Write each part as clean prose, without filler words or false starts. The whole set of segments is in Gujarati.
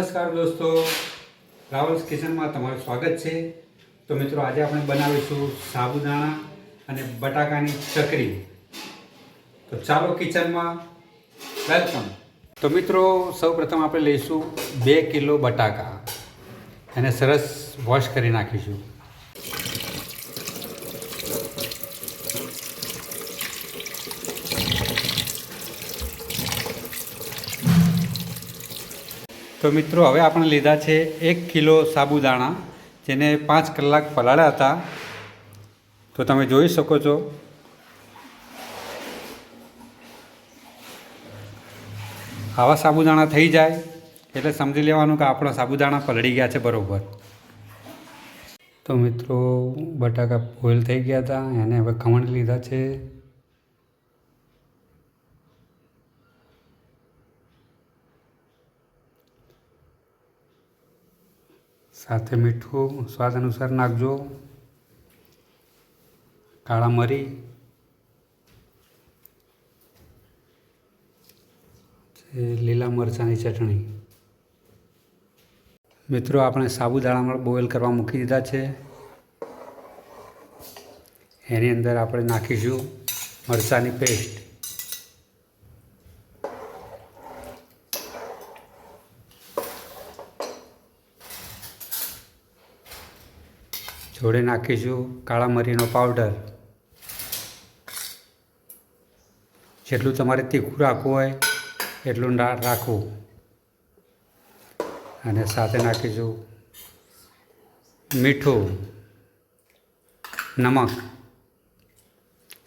નમસ્કાર દોસ્તો, રાવલ્સ કિચનમાં તમારું સ્વાગત છે। તો મિત્રો આજે આપણે બનાવીશું સાબુદાણા અને બટાકાની ચકરી। તો ચાલો કિચનમાં વેલકમ। તો મિત્રો સૌપ્રથમ આપણે લઈશું 2 કિલો બટાકા, એને સરસ વોશ કરી નાખીશું। તો મિત્રો હવે આપણે લીધા છે 1 કિલો સાબુદાણા, જેને 5 કલાક પલાળ્યા હતા। તો તમે જોઈ શકો છો આવા સાબુદાણા થઈ જાય એટલે સમજી લેવાનું કે આપણા સાબુદાણા પલળી ગયા છે બરાબર। તો મિત્રો બટાકા બોઇલ થઈ ગયા હતા, એને હવે ખમણી લીધા છે। સાથે મીઠું સ્વાદ અનુસાર નાખજો, કાળા મરી, લીલા મરચાંની ચટણી। મિત્રો આપણે સાબુદાણામાં બોઇલ કરવા મૂકી દીધા છે। એની અંદર આપણે નાખીશું મરચાંની પેસ્ટ, જોડે નાખીશું કાળા મરીનો પાવડર। જેટલું તમારે તીખું રાખવું હોય એટલું રાખવું, અને સાથે નાખીશું મીઠું, નમક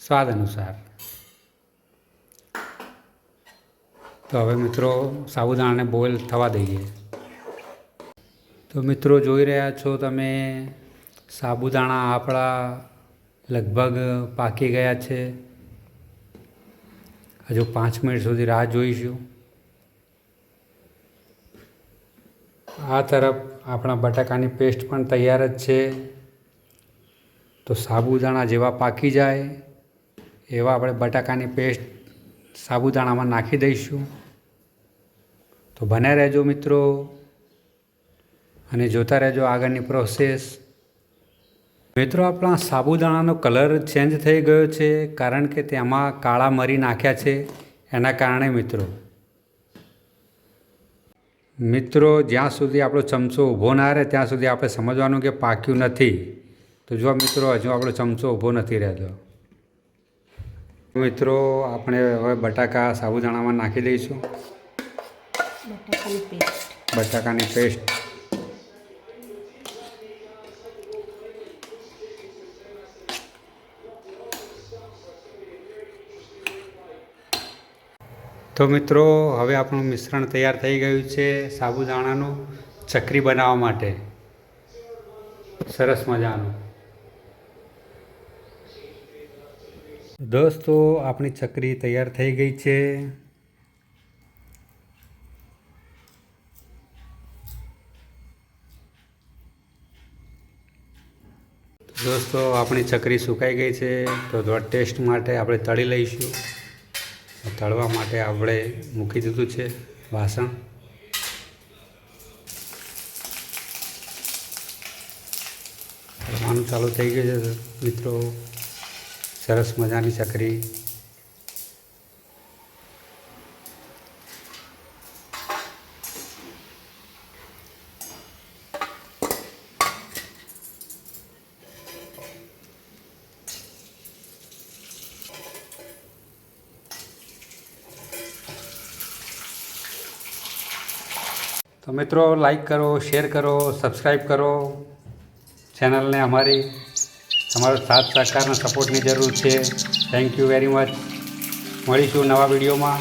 સ્વાદ અનુસાર। તો હવે મિત્રો સાબુદાણાને બોઇલ થવા દઈએ। તો મિત્રો જોઈ રહ્યા છો તમે, સાબુદાણા આપણા લગભગ પાકી ગયા છે। હજુ 5 મિનિટ સુધી રાહ જોઈશું। આ તરફ આપણા બટાકાની પેસ્ટ પણ તૈયાર જ છે। તો સાબુદાણા જેવા પાકી જાય એવા આપણે બટાકાની પેસ્ટ સાબુદાણામાં નાખી દઈશું। તો બને રહેજો મિત્રો, અને જોતા રહેજો આગળની પ્રોસેસ। મિત્રો આપણા સાબુદાણાનો કલર ચેન્જ થઈ ગયો છે, કારણ કે તેમાં કાળા મરી નાખ્યા છે એના કારણે। મિત્રો જ્યાં સુધી આપણો ચમચો ઊભો ના રહે ત્યાં સુધી આપણે સમજવાનું કે પાક્યું નથી। તો જો મિત્રો હજુ આપણો ચમચો ઊભો નથી રહેતો। મિત્રો આપણે હવે બટાકા સાબુદાણામાં નાખી દઈશું, બટાકાની પેસ્ટ। તો મિત્રો હવે આપણું મિશ્રણ તૈયાર થઈ ગયું છે સાબુદાણાનું ચકરી બનાવવા માટે, સરસ મજાનું। દોસ્તો આપણી ચકરી તૈયાર થઈ ગઈ છે। દોસ્તો આપણી ચકરી સુકાઈ ગઈ છે। તો થોડા ટેસ્ટ માટે આપણે તળી લઈશું। તળવા માટે આપણે મૂકી દીધું છે વાસણ। તળવાનું ચાલુ થઈ ગયું છે મિત્રો, સરસ મજાની ચકરી। તો મિત્રો લાઈક કરો, શેર કરો, સબસ્ક્રાઈબ કરો ચેનલને અમારી। તમારો સાથ સહકારના સપોર્ટની જરૂર છે। Thank you very much. મળીશું નવા વિડીયોમાં।